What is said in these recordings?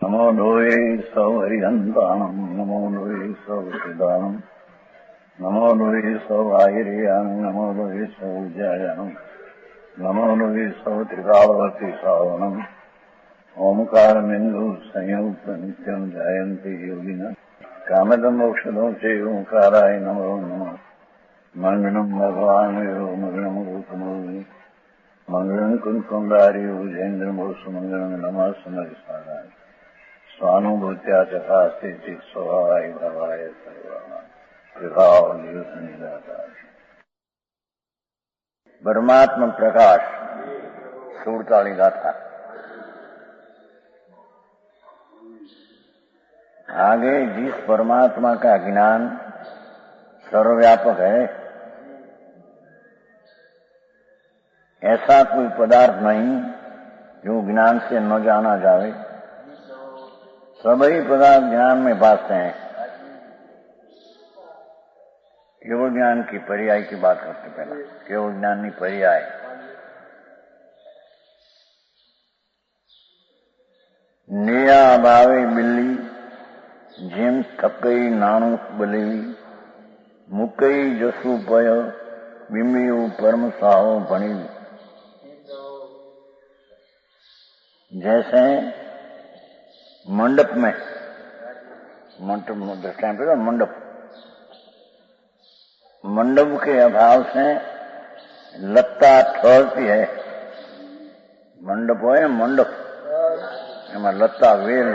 नमो लोये सौहरिहन्ताणम् नमो लोये सौहृदानम् नमो लोये सौवाहिर्यानम् नमो लोये सौज्यायानम् नमो लोये सौत्रिकावती सावनम् ओंकारमिन्दु संयुक्त नित्यम् जायन्ति योगिनः कामदम् मोक्षदम् च ओंकाराय नमो नमः मङ्गलम् भगवान् यो मङ्गलम् गौतमोऽग्नि मङ्गलम् कुन्कुण्डारि उजेन्द्रमोसु मङ्गलम् नमः समरिसाराय स्वानुभूत्या चकास्ते चित् स्वभावाय भवाय परमात्मा प्रकाश 47 गाथा। आगे जिस परमात्मा का ज्ञान सर्वव्यापक है, ऐसा कोई पदार्थ नहीं जो ज्ञान से न जाना जावे। सभी पदार्थ ज्ञान में भासते हैं। केवल ज्ञान की पर्याय की बात करते पहला। केवल ज्ञान नहीं, पर्याय। नेया भावे बिल्ली જેમ થકઈ નાણું બલેવી મુકઈ જસુ પય બિંબિયું પરમ સાહો ભણેવી। जैसे मंडप में दृष्टांत पे मंडप के अभाव से लत्ता ठहरती है। मंडप हो या मंडप एમાં लत्ता वेल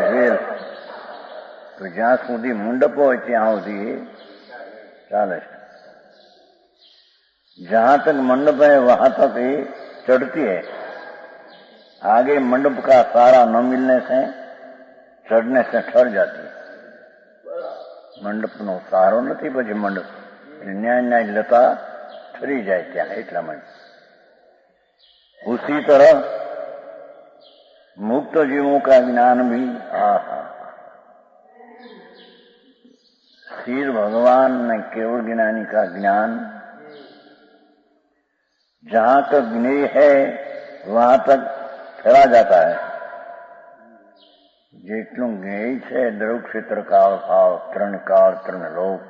तो જ્યાં સુધી મંડપ હોય ત્યાં સુધી ચાલે છે। जहां तक मंडप है वहां तक ये चढ़ती है। आगे मंडप का सारा न मिलने से चढ़ने से ठहर जाती है। मंडप नो सहारो नहीं પછી मंडप न्याय लता ठरी जाए त्या એટલા માટે। उसी तरह मुक्त जीवों का ज्ञान भी श्री भगवान ने केवल ज्ञानी का ज्ञान जहां तक ज्ञेय है वहां तक फैला जाता है। જેટલું જ્ઞેય છે દ્રવ ક્ષેત્ર કાળ ભાવ ત્રણ કાળ ત્રણ લોક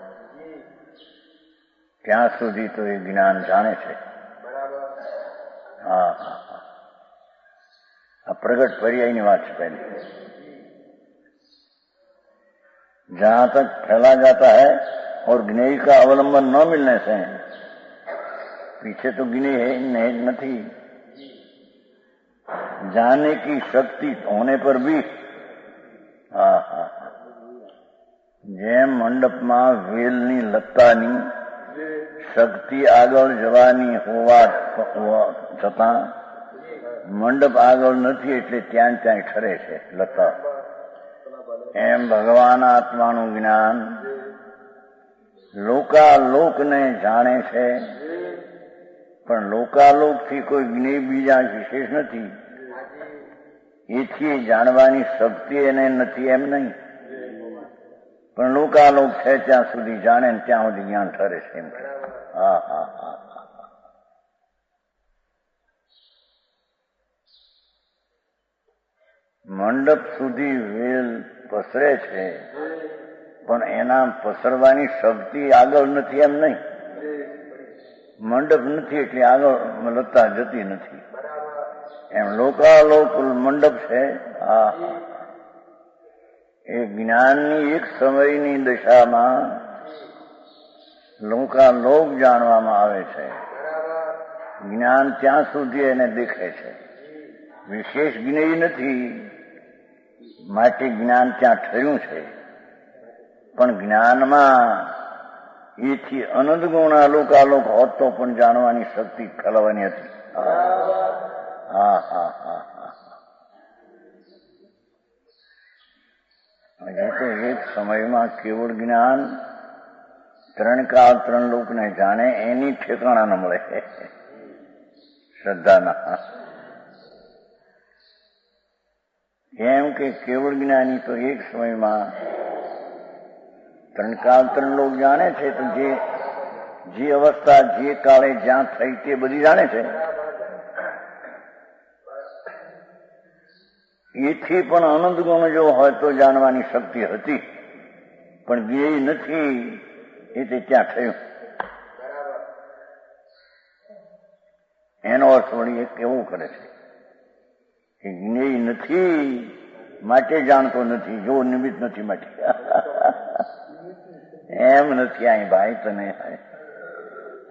ત્યાં સુધી તો એ જ્ઞાન જાણે છે। આ પ્રગટ પર્યાયની વાત છે પહેલી। जहां तक फैला जाता है और ज्ञेय का अवलंबन न मिलने से पीछे तो ज्ञेय है नहीं, जाने की शक्ति होने पर भी જેમ મંડપમાં વેલની લત્તાની શક્તિ આગળ જવાની હોવા છતાં મંડપ આગળ નથી એટલે ત્યાં ઠરે છે લતા। એમ ભગવાન આત્માનું જ્ઞાન લોકાલોકને જાણે છે, પણ લોકાલોકથી કોઈ જ્ઞેય બીજા વિશેષ નથી। એથી જાણવાની શક્તિ એને નથી એમ નહીં, પણ લોકાલોક છે ત્યાં સુધી જાણે ને ત્યાં સુધી જ્ઞાન ઠરે છે એમ। મંડપ સુધી વેલ પસરે છે પણ એના પસરવાની શક્તિ આગળ નથી એમ નહીં। મંડપ નથી એટલે આગળ લતા જતી નથી એમ લોકાલોક મંડપ છે। એ જ્ઞાનની એક સમયની દશામાં લોકાલોક જાણવામાં આવે છે। જ્ઞાન ત્યાં સુધી એને દેખાય છે। વિશેષ જ્ઞેય નથી માટે જ્ઞાન ત્યાં ઠર્યું છે, પણ જ્ઞાનમાં એથી અનંત ગુણા લોકાલોક હોત તો પણ જાણવાની શક્તિ ફેલાવાની હતી। હજી તો એક સમયમાં કેવળ જ્ઞાન ત્રણ કાળ ત્રણ લોકને જાણે એની ઠેકાણા ન મળે શ્રદ્ધાના। એમ કે કેવળ જ્ઞાની તો એક સમયમાં ત્રણ કાળ ત્રણ લોક જાણે છે, તો જે અવસ્થા જે કાળે જ્યાં થઈ તે બધી જાણે છે। એથી પણ અનંત ગુણ જો હોય તો જાણવાની શક્તિ હતી, પણ જ્ઞેય નથી એ તે ત્યાં થયું. એનો અર્થ વળી એક એવું કરે છે કે જ્ઞેય નથી માટે જાણતો નથી, જો નિમિત્ત નથી માટે. એમ નથી અહીં ભાઈ, તને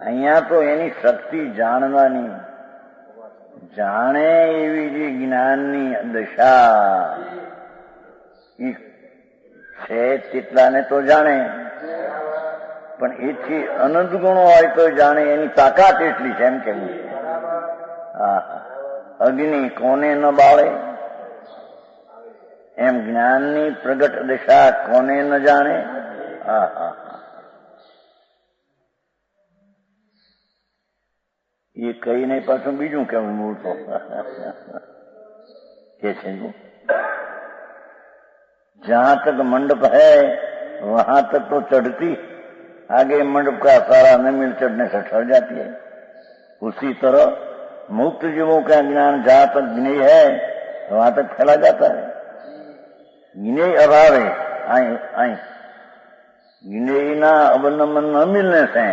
અહીંયા તો એની શક્તિ જાણવાની, જાણે એવી જે જ્ઞાનની દશા એ છે તેટલાને તો જાણે, પણ એથી અનંત ગુણો હોય તો જાણે, એની તાકાત એટલી છે. એમ કેવું છે, અગ્નિ કોને ન બાળે, એમ જ્ઞાનની પ્રગટ દશા કોને ન જાણે. એ કઈ નહીં, પાછું બીજું કેવું મૂળ તો કે છે, जहां तक मंडप है वहां तक तो चढ़ती, आगे मंडप का सारा न मिल चढ़ने से ठहर जाती है. उसी तरह मुक्त जीवों का ज्ञान जहां तक ज्ञेय है वहां तक फैला जाता है. ज्ञेय अभाव है आई ज्ञेय ना अवलंबन न मिलने से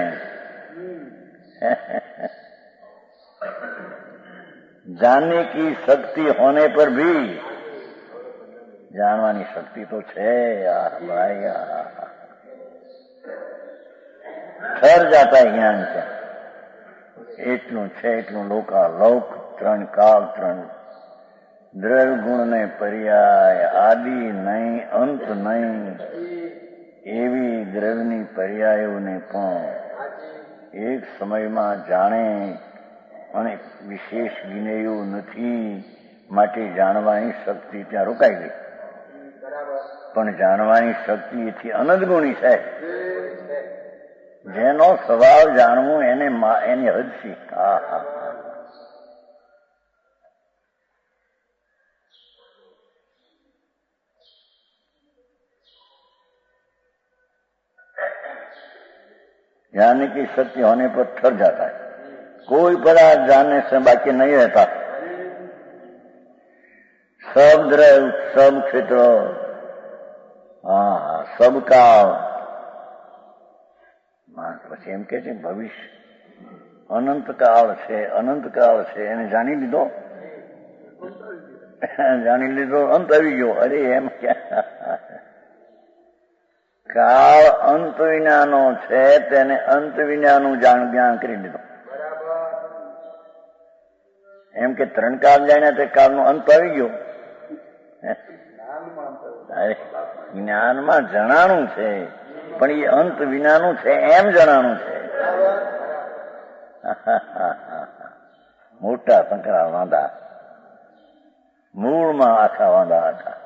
जानने की शक्ति होने पर भी जानवानी शक्ति तो है यार भाई, ठहर जाता है ज्ञान से. એટલું છે, એટલું લોકાલોક, ત્રણ કાળ, ત્રણ દ્રવ્ય ગુણ ને પર્યાય, આદિ નહીં અંત નહીં, એવી દ્રવ્યની પર્યાયોને પણ એક સમયમાં જાણે અને વિશેષ જ્ઞેયું નથી માટે જાણવાની શક્તિ ત્યાં રોકાઈ ગઈ. પણ જાણવાની શક્તિ એથી અનંત ગુણી છે. જેનો સ્વભાવ જાણવું એને એની હદ છે. जानने की शक्ति होने पर ठहर जाता है. कोई पदार्थ जानने से बाकी नहीं रहता. सब द्रव्य, सब क्षेत्र, सब काल, પછી એમ કે છે ભવિષ્ય અનંત કાળ છે એને જાણી લીધો, અંત આવી ગયો. અરે એમ ક્યાં, કાળ અંત વિનાનો છે, તેને અંત વિનાનું જ્ઞાન કરી લીધું. એમ કે ત્રણ કાળ જાણ્યા તે કાળનો અંત આવી ગયો. જ્ઞાનમાં જણાણું છે પણ એ અંત વિનાનું છે એમ જણાણું છે. મોટા સંકરા વાંધા, મૂળમાં આખા વાંધા આખા.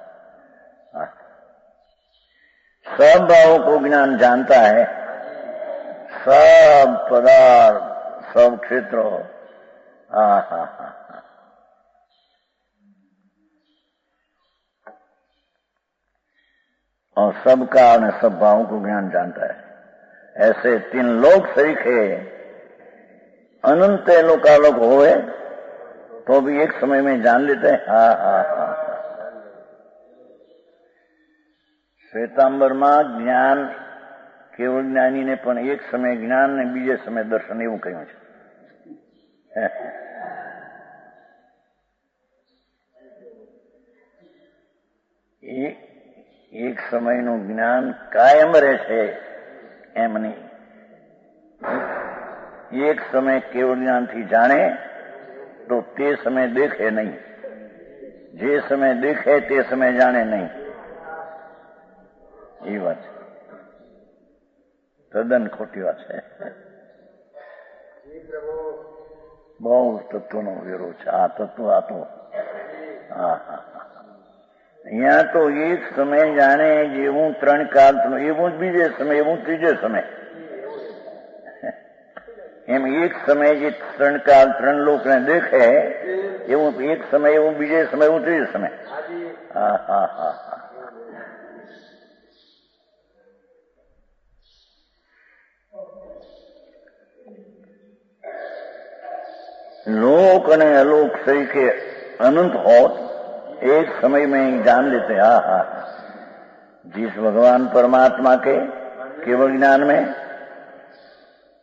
सब भावों को ज्ञान जानता है, सब पदार्थ, सब क्षेत्रों, और सबका और सब भावों को ज्ञान जानता है. ऐसे तीन लोग सरीखे अनंत लोकालोक होए तो भी एक समय में जान लेते हैं. શ્વેતાંબરમાં જ્ઞાન કેવળ જ્ઞાનીને પણ એક સમય જ્ઞાન ને બીજે સમય દર્શન એવું કહ્યું છે. એક સમયનું જ્ઞાન કાયમ રહે છે એમ નહીં. એક સમય કેવળ જ્ઞાનથી જાણે તો તે સમય દેખે નહીં, જે સમય દેખે તે સમય જાણે નહીં. એ વાત છે, તદ્દન ખોટી વાત છે. બહુ તત્વનો વેરો છે આ તત્વ. આ તો અહીંયા તો એક સમય જાણે જેવું ત્રણ કાળ, એવું બીજે સમય, એવું ત્રીજે સમય. એમ એક સમય જે ત્રણ કાળ ત્રણ લોકને દેખે એવું એક સમય, એવું બીજે સમય, એવું ત્રીજે સમય. લોક અને અલોક તરીકે અનંત હોત एक समय में ही जान लेते। हाँ, जिस भगवान परमात्मा के केवल ज्ञान में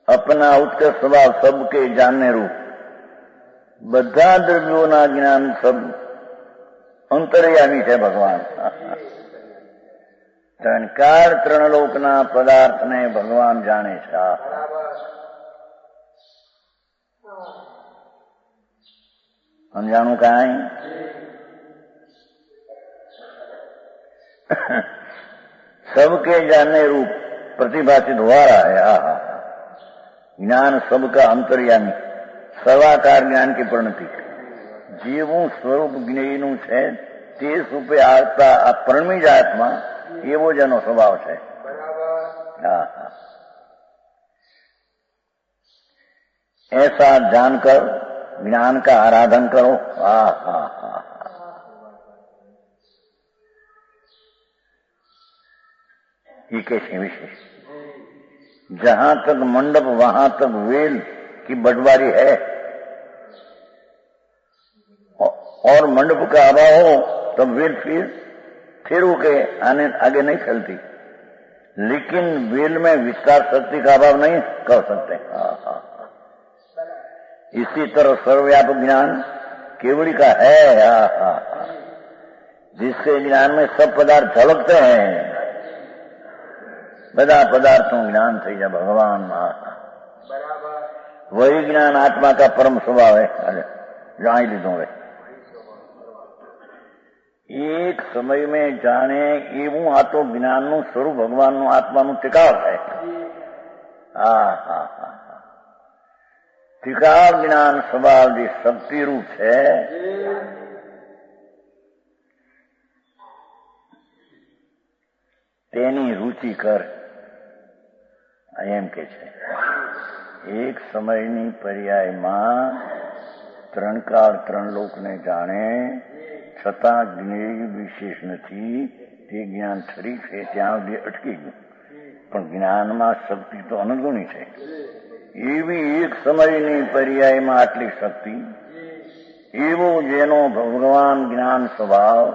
अपना उत्कृष्ट स्वभाव सबके जानने रूप બધા દ્રવ્યોના જ્ઞાન સબ અંતર્યામી છે ભગવાન। ત્રણકાર ત્રણલોકના પદાર્થને ભગવાન જાણે છે। સમજાણું કાંઈ? सबके जानने रूप प्रतिभाषित हुआ रहा है। ज्ञान सबका अंतर्यामी સર્વાકાર જ્ઞાન की પરિણતિ જેવું સ્વરૂપ જ્ઞેયનું છે તે સ્વરૂપે આવતા આ પરમી જાતમાં એવો જ એનો સ્વભાવ છે। ऐसा जानकर ज्ञान का आराधन करो। ये कैसे विशेष, जहां तक मंडप वहां तक वेल की बंटवारी है और मंडप का अभाव हो तब वेल फिर होके आगे नहीं फैलती, लेकिन वेल में विस्तार शक्ति का अभाव नहीं कर सकते। इसी तरह सर्वव्यापक ज्ञान केवली का है, जिसके ज्ञान में सब पदार्थ झलकते हैं। બધા પદાર્થોं જ્ઞાન થઈ જાય ભગવાન। वही ज्ञान आत्मा का परम स्वभाव है। जान लीधो है एक समय में जाने एवं आ तो ज्ञान नु स्वरूप भगवान नु आत्मा नु टिकाव है। टिकाव ज्ञान स्वभाव जी शक्ति रूप है। तेनी रुचि कर एम के छे। एक समयनी पर्यायમાં ત્રણ કાળ ત્રણ લોકને જાણે છતાં જ્ઞેય વિશેષ નથી તે જ્ઞાન ઠરી છે ત્યાં સુધી અટકી ગયું, પણ જ્ઞાનમાં શક્તિ તો અનંતગુણી છે। એવી એક સમયની પર્યાયમાં આટલી શક્તિ, એવો જેનો ભગવાન જ્ઞાન સ્વભાવ।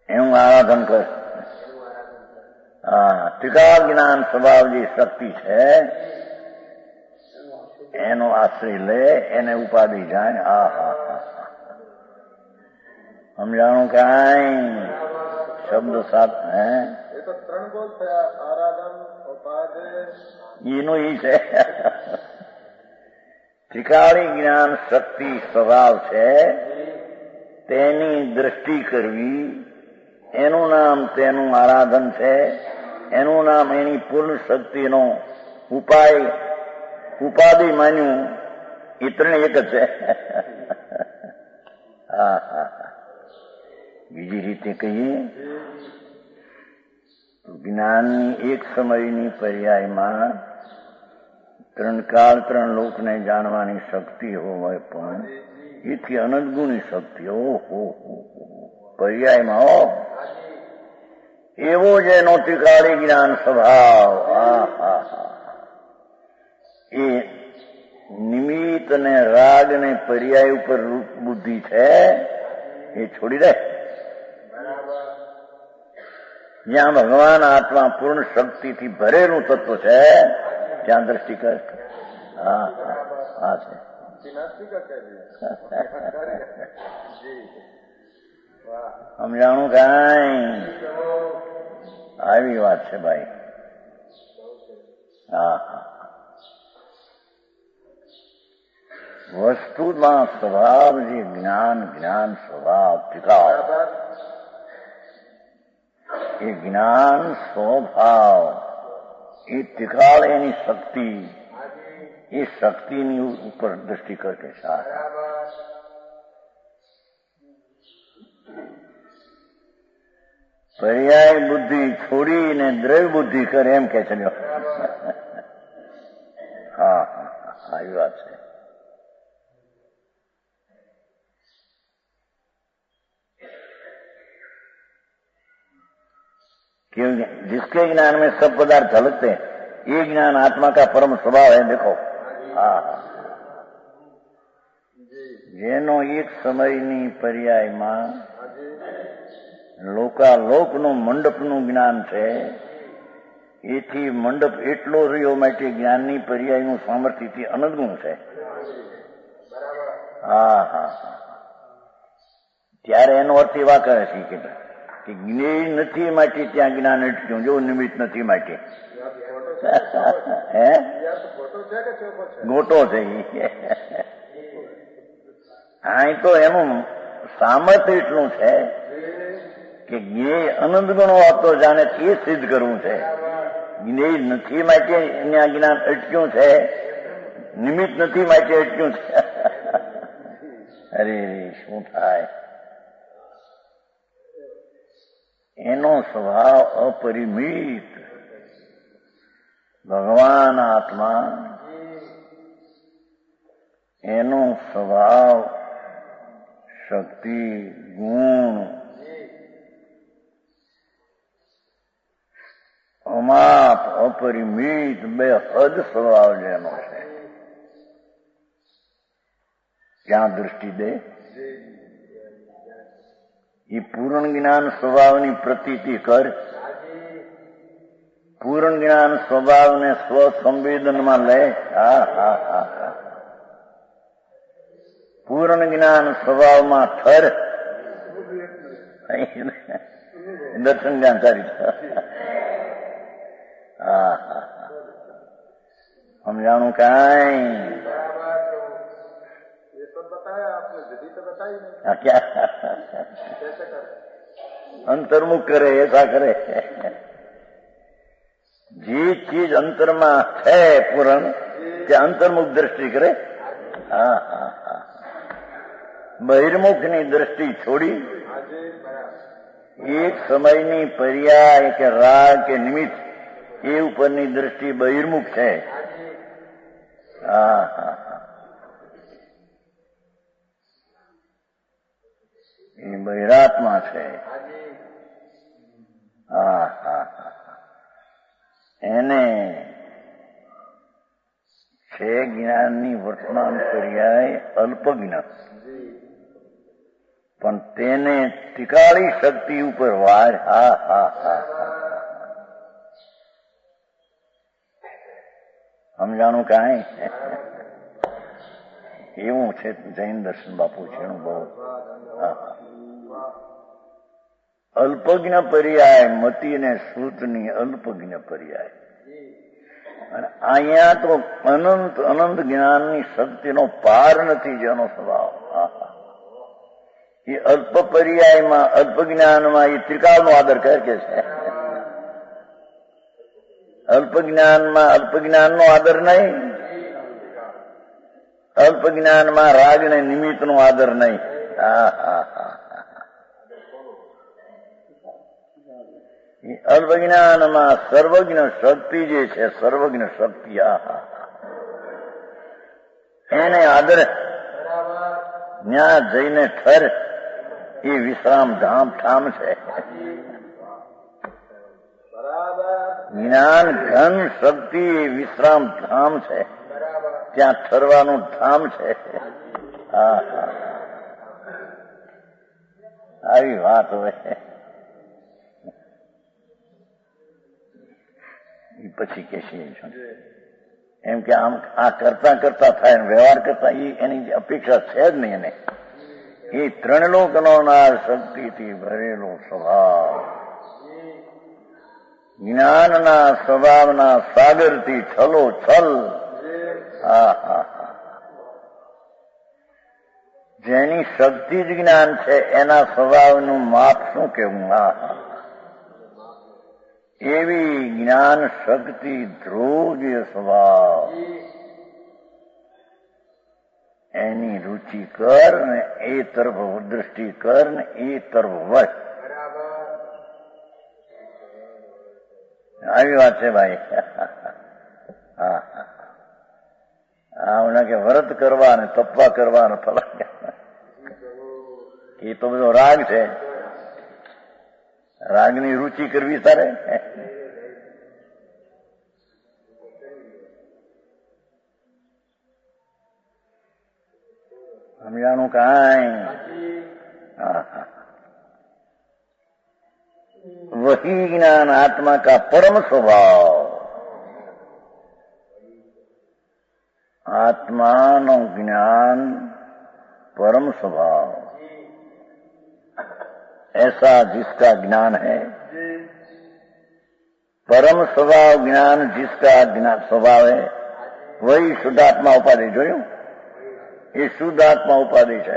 એનું આરાધન કર। ટીકા જ્ઞાન સ્વભાવ જે શક્તિ છે એનો આશ્રય લે, એને ઉપાધિ જાય। સમજાણું કાંઈ? શબ્દ સાત હે એ તો ત્રણ બોલ થયા, આરાધન ઉપાધિ એનું ઈ છે। ઠીકાળી જ્ઞાન શક્તિ સ્વભાવ છે તેની દ્રષ્ટિ કરવી, એનું નામ તેનું આરાધન છે, એનું નામ એની પૂર્ણ શક્તિનો ઉપાય ઉપાધિ માન્યું। એ ત્રણ એક જ છે। બીજી રીતે કહીએ તો જ્ઞાનની એક સમયની પર્યાયમાં ત્રણ કાળ ત્રણ લોકને જાણવાની શક્તિ હોય, પણ એથી અનંતગુણી શક્તિ। ઓહો પર્યાયમાં એવો જેનો ટીકાળી જ્ઞાન સ્વભાવ। એ નિમિત્ત ને રાગ ને પર્યાય ઉપર બુદ્ધિ છે એ છોડી દે। જ્યાં ભગવાન આત્મા પૂર્ણ શક્તિથી ભરેલું તત્વ છે ત્યાં દ્રષ્ટિ કર। છે સમજાણું કાંઈ? આવી વાત છે ભાઈ। વસ્તુમાં સ્વભાવ જે જ્ઞાન જ્ઞાન સ્વભાવ ટિકાવ, એ જ્ઞાન સ્વભાવ એ ટિકાળ એની શક્તિ, એ શક્તિની ઉપર દ્રષ્ટિ કરકે સાથ પર્યાય બુદ્ધિ છોડીને દ્રવ્ય બુદ્ધિ કરે એમ કે છે। આવી વાત છે। जिसके ज्ञान में सब पदार्थ झलकते हैं, ये ज्ञान आत्मा का परम स्वभाव है। देखो જેનો એક સમયની પર્યાયમાં લોકાલોકનું મંડપનું જ્ઞાન છે, એથી મંડપ એટલો રહ્યો માટે જ્ઞાનની પર્યાયનું સામર્થ્યથી અનદગુણ છે. હા હા હા. ત્યારે એનો અર્થ એવા કરે છે કે જ્ઞેય નથી માટે ત્યાં જ્ઞાન અટક્યું, જો નિમિત્ત નથી માટે. હે ગોટો છે. હા, તો એનું સામર્થ્ય એટલું છે કે જ્ઞેય અનંત ગણો આપતો જાણે તે સિદ્ધ કરવું છે. જ્ઞેય નથી માટે ત્યાં જ્ઞાન અટક્યું છે, નિમિત્ત નથી માટે અટક્યું છે. અરે શું થાય? એનો સ્વભાવ અપરિમિત. ભગવાન આત્મા એનો સ્વભાવ, શક્તિ, ગુણ અમાપ અપરિમિત બે હદ સ્વભાવ જેનો છે. ક્યાં દૃષ્ટિ દે? એ પૂર્ણ જ્ઞાન સ્વભાવની પ્રતીતિ કર. પૂર્ણ જ્ઞાન સ્વભાવને સ્વસંવેદનમાં લે. હા હા હા હા. પૂર્ણ જ્ઞાન સ્વભાવમાં ઠર. દર્શન જ્ઞાન સારી. હા હા હા. સમજાણું કાંઈ? અંતર્મુખ કરે એસા કરે. જે ચીજ અંતરમાં છે પૂરણ તે અંતર્મુખ દ્રષ્ટિ કરે. હા હા હા. બહિર્મુખની દ્રષ્ટિ છોડી એક સમયની પર્યાય કે રાગ કે નિમિત્ત એ ઉપરની દ્રષ્ટિ બહિર્મુખ છે. હા હા હા. એ બહિરાત્મા છે. હા હા હા. એને છે જ્ઞાનની વર્તમાન પર્યાય અલ્પ જ્ઞાન, પણ તેને ટીકાળી શક્તિ ઉપર વાર. હા હા હા હા. સમજાણું કાંઈ? એવું છે જૈન દર્શન બાપુ છે. બહુ અલ્પજ્ઞ પર્યાય મતિ ને શ્રુતની અલ્પજ્ઞ પર્યાય. અને અહીંયા તો અનંત અનંત જ્ઞાનની શક્તિનો પાર નથી જેનો સ્વભાવ. એ અલ્પ પર્યાયમાં અલ્પ જ્ઞાનમાં એ ત્રિકાળનો આદર કરે છે. અલ્પ જ્ઞાનમાં અલ્પ જ્ઞાનનો આદર નહીં, અલ્પ જ્ઞાનમાં રાગ ને નિમિત્તનો આદર નહીં. હા હા હા. અલ્પ જ્ઞાનમાં સર્વજ્ઞ શક્તિ જે છે, સર્વજ્ઞ શક્તિ, એને આદર. ત્યાં જઈને ઠર. એ વિશ્રામ ધામ ઠામ છે. જ્ઞાન ઘન શક્તિ એ વિશ્રામ ધામ છે. ત્યાં ઠરવાનું ધામ છે. હા હા. આવી વાત હોય. પછી કે છે એમ કે આમ આ કરતા કરતા થાય, વ્યવહાર કરતા એની અપેક્ષા છે જ નહીં. એને એ ત્રણ લોકનો નાશ શક્તિથી ભરેલો સ્વભાવ, જ્ઞાનના સ્વભાવના સાગરથી છલો છલ. હા હા હા. જેની શક્તિ જ જ્ઞાન છે એના સ્વભાવનું માપ શું કેવું? હા હા. એવી જ્ઞાન શક્તિ ધ્રુવ્ય સ્વભાવ, એની રુચિ કર ને એ તરફ દ્રષ્ટિ કર ને એ તરફ વચ. આવી વાત છે ભાઈ. હા હા. કે વ્રત કરવા ને તપવા કરવા ને ફલા, એ તો બધો રાગ છે. રાગની રુચિ કરવી તારે. સમજાણું કાંઈ? वही ज्ञान आत्मा का परम स्वभाव, आत्मा नो ज्ञान परम स्वभाव, ऐसा जिसका ज्ञान है, परम स्वभाव ज्ञान जिसका ज्ञान स्वभाव है, वही शुद्धात्मा उपाधि। જોયું? એ શુદ્ધાત્મા ઉપાધિ છે.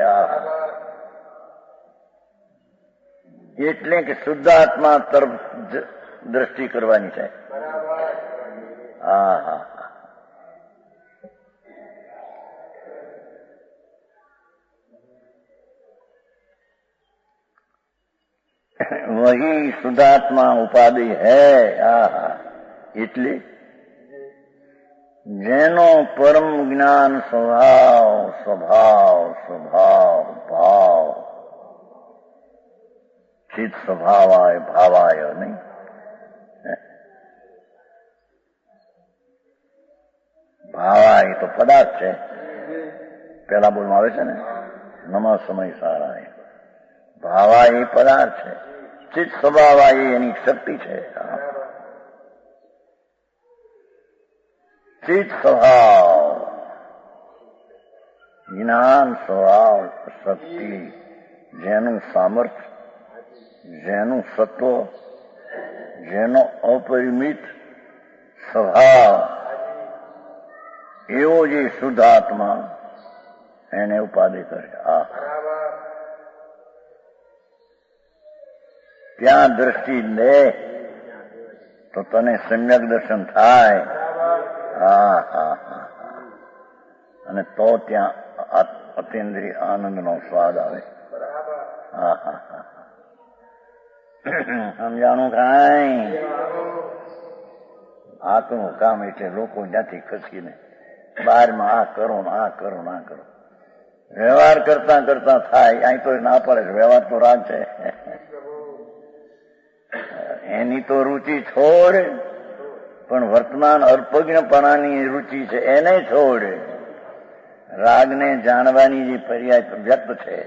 એટલે કે શુદ્ધાત્મા તરફ દ્રષ્ટિ કરવાની છે. હા હા. वही शुद्धात्मा उपाधि है. એટલે જેનો પરમ જ્ઞાન સ્વભાવ સ્વભાવ સ્વભાવ ભાવ ચિત સ્વભાવાય ભાવાય નહીં. ભાવાય તો પદાર્થ છે. પેલા બોલમાં આવે છે ને, નમઃ સમય સારાય. ભાવાય એ પદાર્થ છે. ચિત સ્વભાવાય એની શક્તિ છે. ચિત સ્વભાવ જ્ઞાન સ્વભાવ શક્તિ, જેનું સામર્થ્ય, જેનું સત્વ, જેનો અપરિમિત સ્વભાવ, એવો જે શુદ્ધાત્મા એને ઉપાધિ કરે. ત્યાં દ્રષ્ટિ લે તો તને સમ્યક દર્શન થાય. અને તો ત્યાં અતિન્દ્રિય આનંદનો સ્વાદ આવે. સમજાણું કાંઈ? આતનું કામ એટલે લોકો જ્યાંથી ખસીને બહારમાં આ કરો ને આ કરો ને આ કરો, વ્યવહાર કરતા કરતા થાય. અહીં તો ના પડે, વ્યવહાર તો રાગ છે. એની તો રુચિ છોડ, પણ વર્તમાન અલ્પજ્ઞપણાની રુચિ છે એને છોડ. રાગને જાણવાની જે પર્યાય વ્યક્ત છે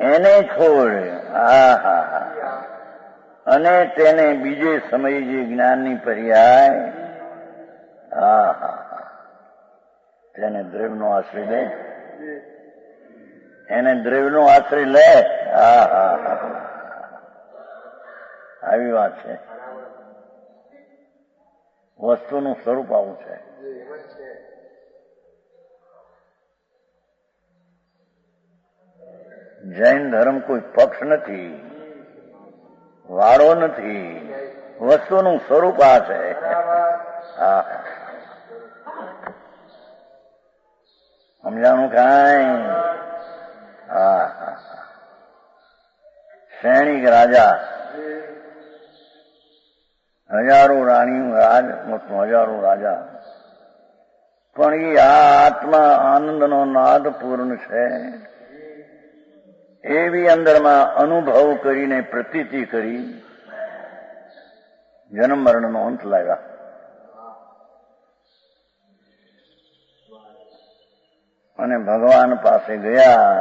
એને છોડ. અને તેને બીજે સમયે જે જ્ઞાનની પર્યાય, તેને દ્રવ્યનો આશ્રય લે. એને દ્રવ્યનો આશ્રય લે. આવી વાત છે. વસ્તુનું સ્વરૂપ આવું છે. જૈન ધર્મ કોઈ પક્ષ નથી, વાળો નથી. વસ્તુનું સ્વરૂપ આ છે. સમજાણું કાંઈ? સૈનિક રાજા, હજારો રાણીઓ, હજારો રાજા, પણ એ આત્મા આનંદનો નાદ પૂર્ણ છે એવી અંદરમાં અનુભવ કરીને પ્રતીતિ કરી જન્મ મરણનો અંત લાવ્યા. અને ભગવાન પાસે ગયા.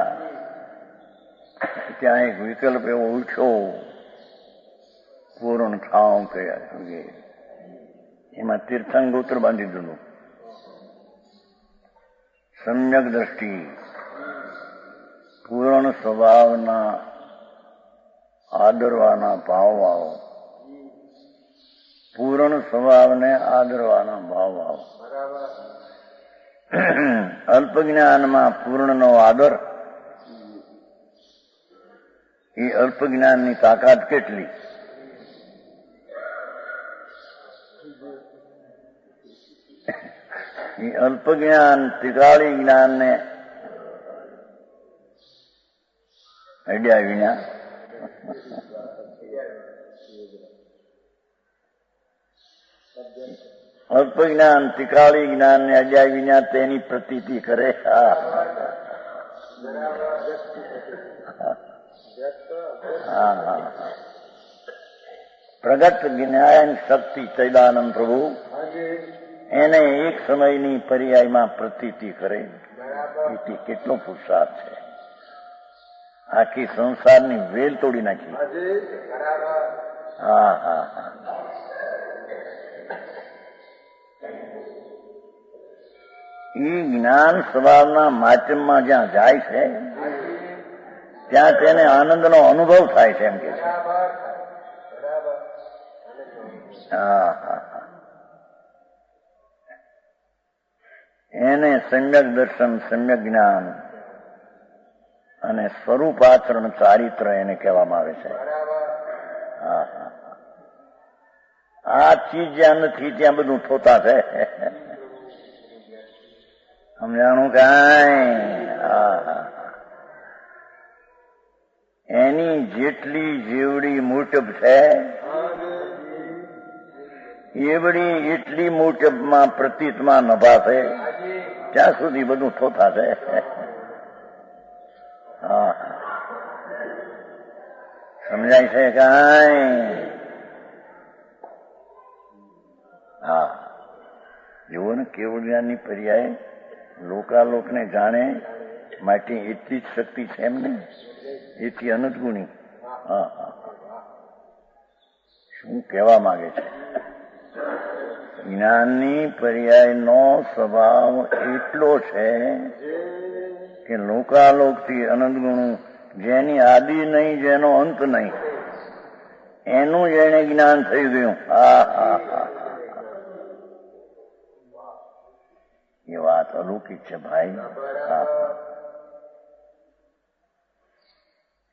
ત્યાં એક વિકલ્પ એવો ઉઠ્યો, પૂર્ણ થાવ કહ્યા. એમાં તીર્થંગોત્ર બાંધી દીધું. સમ્યક દ્રષ્ટિ, પૂર્ણ સ્વભાવના આદરવાના ભાવભાવ, પૂર્ણ સ્વભાવને આદરવાના ભાવભાવ. અલ્પ જ્ઞાનમાં પૂર્ણનો આદર, એ અલ્પ જ્ઞાનની તાકાત કેટલી? એ અલ્પ જ્ઞાન ત્રિકાળી જ્ઞાનને અડ્યા વિના અલ્પ જ્ઞાન ત્રિકાળી જ્ઞાનને અડ્યા વિના તેની પ્રતીતિ કરે. પ્રગટ જ્ઞાન શક્તિ ચૈદાનંદ પ્રભુ એને એક સમયની પર્યાયમાં પ્રતીતિ કરે એથી કેટલો પુરુષાર્થ છે. આખી સંસારની વેલ તોડી નાખી. હા હા હા. એ જ્ઞાન સ્વભાવના માધ્યમમાં જ્યાં જાય છે ત્યાં તેને આનંદનો અનુભવ થાય છે એમ કે છે. હા હા હા. એને સમ્યક દર્શન, સમ્યક જ્ઞાન અને સ્વરૂપ આચરણ ચારિત્ર એને કહેવામાં આવે છે. હા હા. આ ચીજ જ્યાં નથી ત્યાં બધું થોતા છે. સમજાણું કાંઈ? હા હા. એની જેટલી જેવડી મૂર્તબ છે એવડી એટલી મૂર્તબમાં પ્રતીતમાં નભાશે ત્યાં સુધી બધું થોતા છે. હા. સમજાય છે કાંઈ? હા. જુઓ ને કેવળ જ્ઞાનની પર્યાય લોકાલોકને જાણે માટે એટલી જ શક્તિ છે એમને, એથી અનંત ગુણી. હા હા. શું કહેવા માંગે છે? જ્ઞાનની પર્યાયનો સ્વભાવ એટલો છે કે લોકાલોકથી અનંત ગુણું, જેની આદિ નહીં, જેનો અંત નહીં, એનું જેને જ્ઞાન થઈ ગયું. હા હા હા. એ વાત અલૌકિક છે ભાઈ.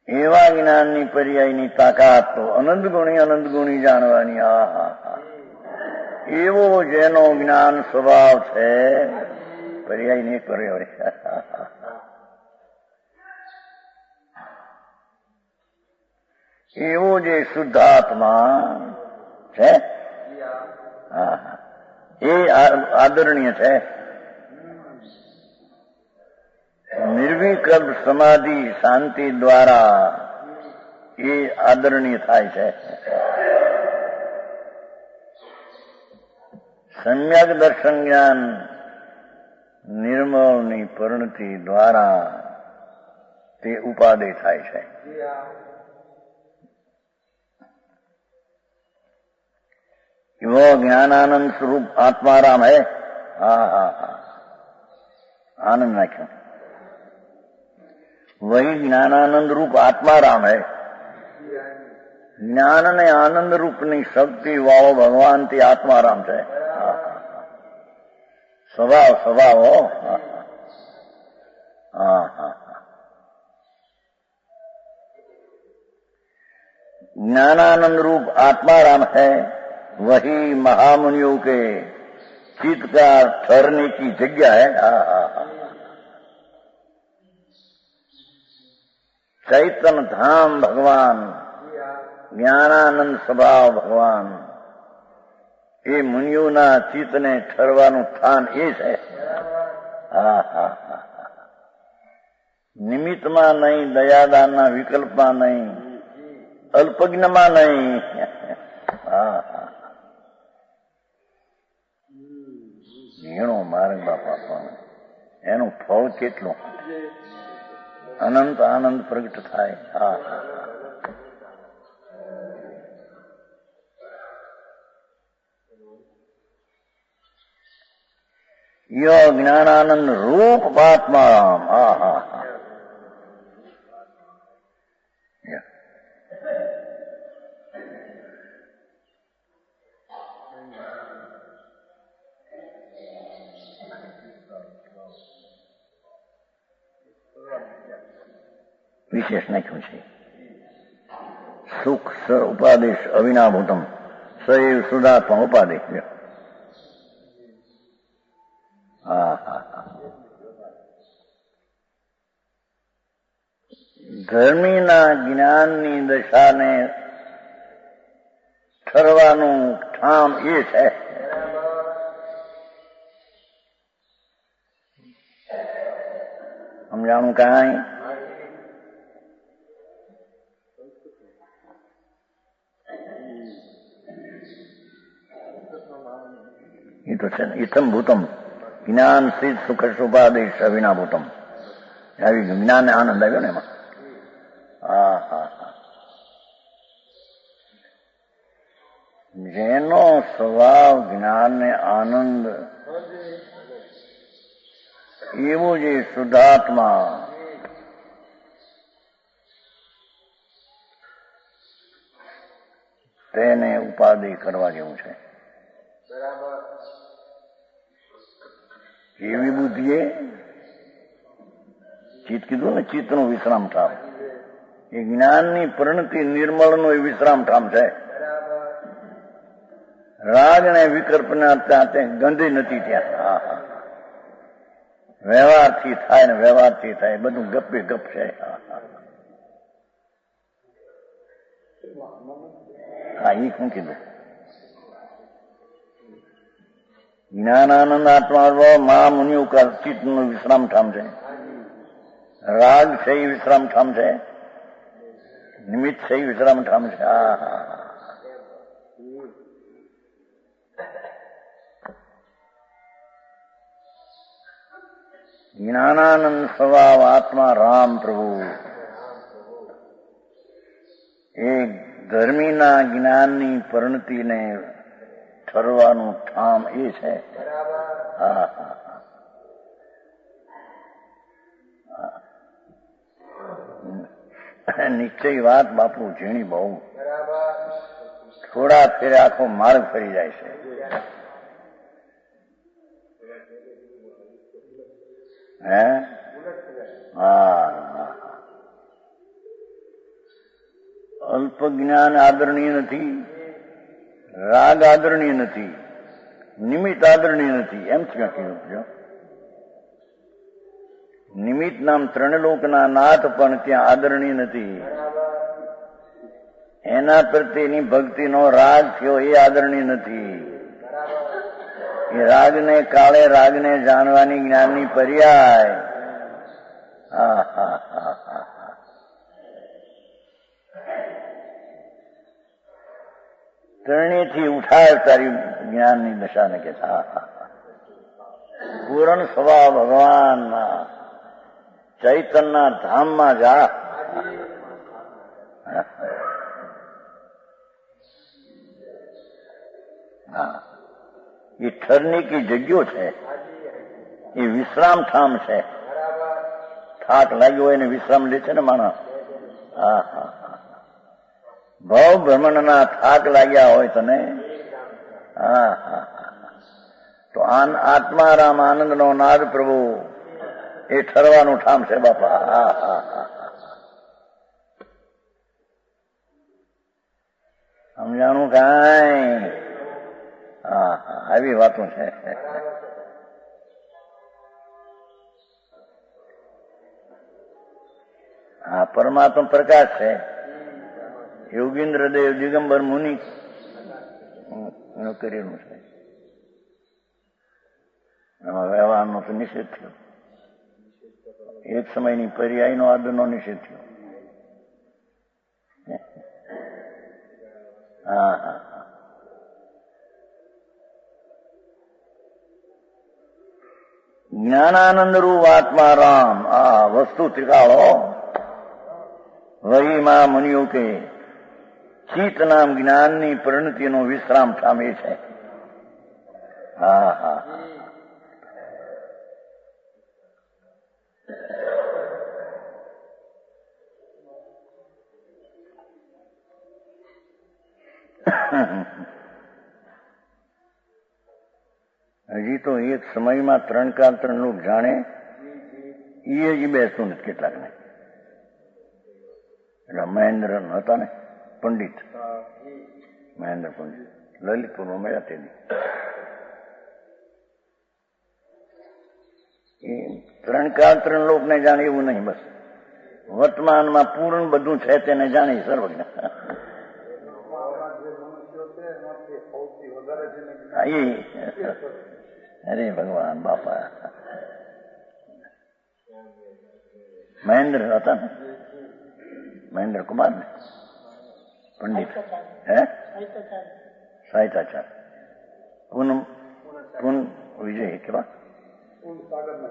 એવા જ્ઞાનની પર્યાયની તાકાત તો અનંત ગુણી જાણવાની. હા હા હા. એવો જેનો જ્ઞાન સ્વભાવ છે, પર્યાય નહીં પર્યાય, એવો જે શુદ્ધાત્મા છે, હા એ આદરણીય છે. નિર્વિકલ્પ સમાધિ શાંતિ દ્વારા એ આદરણીય થાય છે. સમ્યક દર્શન જ્ઞાન નિર્મળની પરિણતિ દ્વારા તે ઉપાદેય થાય છે. वो ज्ञानानंद स्वरूप आत्माराम है. हाँ हाँ हाँ. आनंद नाख्यो. वही ज्ञानानंद रूप आत्माराम है. જ્ઞાન અને આનંદ રૂપની શક્તિ વાળો ભગવાન તે આત્મારામ છે. સ્વભાવ સ્વભાવ. હા હા. ज्ञानानंद रूप आत्माराम है. वही महामुनियों के चित्त का ठहरने की जगह है. चैतन्य धाम भगवान, જ્ઞાનાનંદ સ્વભાવ ભગવાન, એ મુનિઓના ચિત્તને ઠરવાનું સ્થાન એ છે. હા હા હા. નિમિત્તમાં નહીં, દયાદાનના વિકલ્પમાં નહીં, અલ્પજ્ઞમાં નહીં. હા હા. ઝીણો માર્ગ બાપા, પણ એનું ફળ કેટલું અનંત આનંદ પ્રગટ થાય. હા હા. યો જ્ઞાનાનંદ રૂપ આત્મારામ. હા હા હા. વિશેષ નાખ્યું છે. સુખ સ ઉપાદેશ અવિનાભૂતમ સૈવ સુધાત્મા ઉપાદેશ. હા હા હા. ધર્મીના જ્ઞાનની દશાને ઠરવાનું ઠામ એ છે. સમજાણું કાંઈ? એ તો તો છે ને ઇથમ ભૂતમ જ્ઞાન સિદ્ધ સુખ શુભાદેશ અવિનાભૂતમ. આવી જ્ઞાન આનંદ આવ્યો ને એમાં. હા હા હા. જેનો સ્વભાવ જ્ઞાન ને આનંદ એવું જે શુદ્ધાત્મા તેને ઉપાધિ કરવા જેવું છે. એવી બુદ્ધિએ ચિત્ત કીધું ને, ચિત્તનું વિશ્રામ ઠામ. એ જ્ઞાનની પરિણતિ નિર્મળનો એ વિશ્રામ ઠામ છે. રાગ અને વિકલ્પના ત્યાં ગંધી નથી ત્યાં. હા હા. વ્યવહારથી થાય ને વ્યવહારથી થાય, બધું ગપે ગપ છે. હા, એ શું કીધું? જ્ઞાનાનંદ આત્મા મા મુનિ ચિત્ત નું વિશ્રામ ઠામ છે. રાગ છે એ વિશ્રામ ઠામ છે, નિમિત્ત છે એ વિશ્રામ ઠામ છે. હા હા. જ્ઞાનાનંદ સ્વભાવ આત્મા રામ પ્રભુ એ ધર્મીના જ્ઞાનની પરિણતિને ઠરવાનું ઠામ એ છે. હા હા. નિશ્ચય વાત બાપુ ઝીણી બહુ. થોડા ફેરે આખો માર્ગ ફરી જાય છે. હે? હા. અલ્પ જ્ઞાન આદરણીય નથી, રાગ આદરણીય નથી, નિમિત્ત આદરણીય નથી. એમ જ કહ્યું. નિમિત્ત નામ ત્રણલોકના નાથ પણ ત્યાં આદરણીય નથી. એના પ્રત્યેની ભક્તિનો રાગ થયો એ આદરણીય નથી. એ રાગને કાળે રાગને જાણવાની જ્ઞાનની પર્યાય. હા હા હા હા. ત્રણેયથી ઉઠાય તારી જ્ઞાનની દશાને કે હા હા. પૂરણ સ્વભાવ ભગવાનના ચૈતનના ધામમાં જા. હા, એ ઠરની કી જગ્યો છે, એ વિશ્રામ ઠામ છે. થાક લાગ્યો હોય ને વિશ્રામ લે છે ને માણસ. હા હા. ભાવ ભ્રમણના થાક લાગ્યા હોય તને. હા હા. તો આત્મારામ આનંદનો નાદ પ્રભુ એ ઠરવાનું ઠામ છે બાપા. હા હા હા. સમજાણું કાંઈ? હા હા, આવી વાતો છે. હા, પરમાત્મા પ્રકાશ છે. યોગીન્દ્ર દેવ દિગંબર મુનિ કરેલું છે. એમાં વ્યવહારનો તો નિષેધ થયો. એક સમયની પર્યાયનો આદરનો નિષેધ થયો. હા હા. જ્ઞાનાનંદ રૂપ આત્મા રામ. આ વસ્તુ ત્રિકાળો વહી માં મુનિઓ કે ચિત્ત નામ જ્ઞાનની પરિણતિનો વિશ્રામ ઠામ એ છે. હા હા. હજી તો એક સમયમાં ત્રણ કાળ ત્રણ લોક જાણે એ જ બેસતું નથી કેટલાકને. એટલે મહેન્દ્ર હતા ને પંડિત, મહેન્દ્ર પંડિત લલિતપુરમાં મળ્યા તેની. એ ત્રણ કાળ ત્રણ લોક ને જાણે એવું નહીં. બસ વર્તમાનમાં પૂર્ણ બધું છે તેને જાણી સર્વજ્ઞ. અરે ભગવાન બાપા. મહેન્દ્ર હતા ને, મહેન્દ્ર કુમાર ને પંડિત. હે સાહિત્યાચાર્ય પૂનમ વિજય કેવા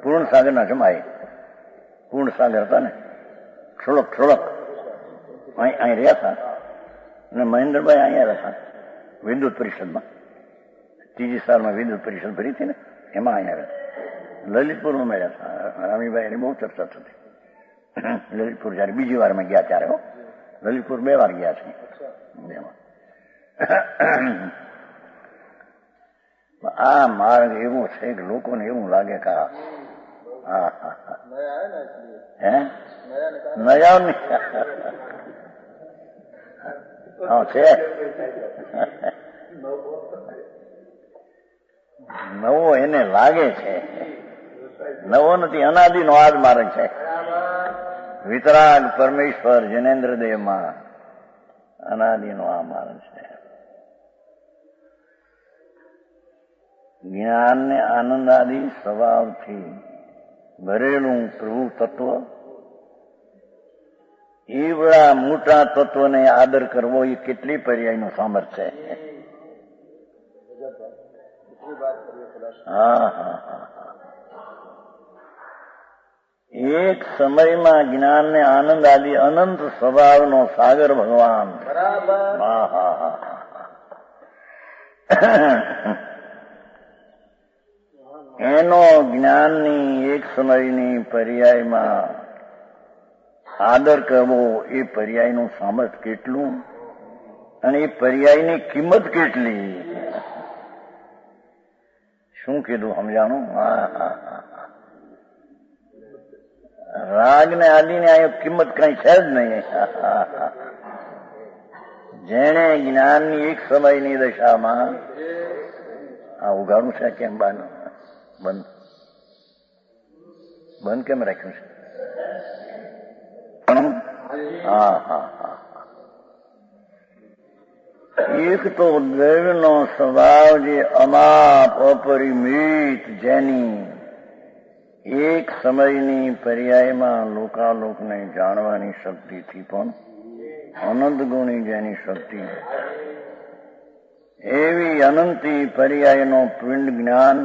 પૂર્ણ સાગરના જમાય પૂર્ણ સાગર હતા ને થોડોક અહીં રહ્યા હતા અને મહેન્દ્રભાઈ અહીંયા રહ્યા હતા વિદ્યુત પરિષદમાં ત્રીજી સાલમાં વિદ્યુત પરિષદ ભરી હતી ને એમાં અહીંયા રહ્યા લલિતપુરમાં મળ્યા હતા રામીભાઈ એની બહુ ચર્ચા થતી લલિતપુર જયારે બીજી વાર મેં ગયા ત્યારે લલિતપુર 2 વાર ગયા છે આ માર્ગ એવો છે કે લોકોને એવું લાગે કે નયા નહીં છે નવો એને લાગે છે નવો નથી અનાદિનો આ જ માર્ગ છે વિતરાગ પરમેશ્વર જનેન્દ્રદેવમાં અનાદિનો આ માર્ગ છે જ્ઞાન ને આનંદ આદિ સ્વભાવથી ભરેલું પ્રભુ તત્વ એ બધા મોટા તત્વને આદર કરવો એ કેટલી પર્યાયનું સામર્થ્ય છે એક સમયમાં જ્ઞાન ને આનંદ આદિ અનંત સ્વભાવનો સાગર ભગવાન એનો જ્ઞાનની એક સમયની પર્યાયમાં આદર કરવો એ પર્યાયનું સામર્થ્ય કેટલું અને એ પર્યાયની કિંમત કેટલી શું કીધું સમજાણું રાગ ને આદિ ને આ કિંમત કઈ છે જ નહીં જેને જ્ઞાનની એક સમયની દશામાં આ ઉગાડું છે કેમ બંધ કેમ રાખ્યું છે એક તો દૈવનો સ્વભાવ જે અમાપ અપરિમિત જેની એક સમયની પર્યાયમાં લોકાલોકને જાણવાની શક્તિથી પણ અનંત ગુણી જેની શક્તિ એવી અનંતી પર્યાયનો પિંડ જ્ઞાન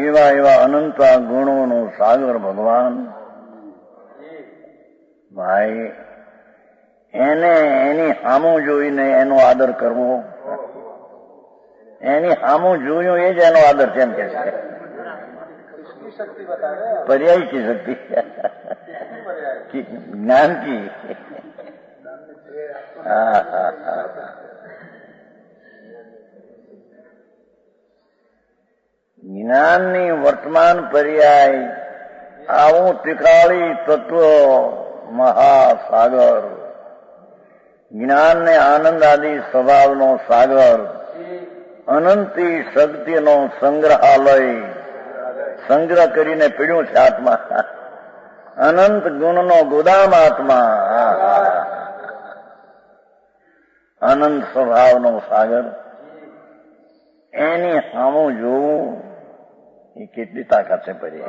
એવા અનંતા ગુણોનો સાગર ભગવાન ભાઈ એને એની સામું જોઈને એનો આદર કરવો એની સામું જોયું એ જ એનો આદર કેમ કે છે पर्याय की शक्ति ज्ञान की જ્ઞાનની વર્તમાન પર્યાય આવું ત્રિકાળી તત્વ મહાસાગર જ્ઞાન ને આનંદ આદિ સ્વભાવનો સાગર અનંતી શક્તિનો સંગ્રહાલય સંગ્રહ કરીને પીડ્યું છે આત્મા અનંત ગુણનો ગોદામ આત્મા અનંત સ્વભાવનો સાગર એની સામું જોવું એ કેટલી તાકાત છે પરી